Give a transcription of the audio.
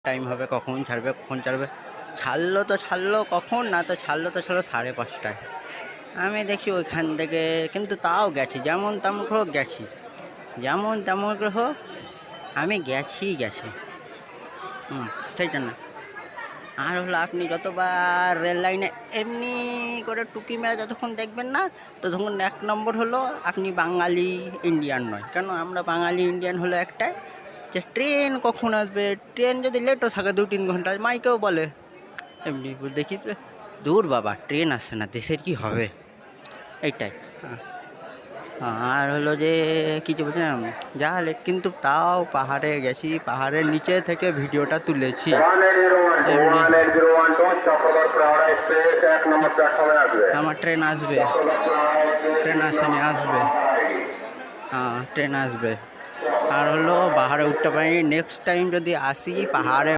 Time হবে, কখন ছাড়বে কখন ছাড়বে। ছাড়লো তো ছাড়লো কখন, না তো ছাড়লো তো ছাড়লো 5:30টায়। আমি দেখছি ওইখান থেকে, কিন্তু তাও গেছি, যেমন তেমন হোক গেছি, যেমন তেমন হোক আমি গেছি। সেইটা না। আর হলো আপনি যতবার রেল লাইনে এমনি করে টুকি মেরে যতক্ষণ দেখবেন না, ততক্ষণ 1 নম্বর হলো আপনি বাঙালি ইন্ডিয়ান নয়। কেন আমরা বাঙালি ইন্ডিয়ান হলো একটাই, যে ট্রেন কখন আসবে, ট্রেন যদি লেটও থাকে 2-3 ঘন্টা মাইকেও বলে। এমনি দেখি তো, দূর বাবা ট্রেন আসছে না, দেশের কি হবে, এইটাই। আর হলো যে কিছু বলছিলাম, যা লেট, কিন্তু তাও পাহাড়ে গেছি, পাহাড়ের নিচে থেকে ভিডিওটা তুলেছি। এমনি আমার ট্রেন আসবে, ট্রেন আসেনি, আসবে। হ্যাঁ ট্রেন আসবে। আর হলো পাহাড়ে উঠতে পারিনি, নেক্সট টাইম যদি আসি পাহাড়ে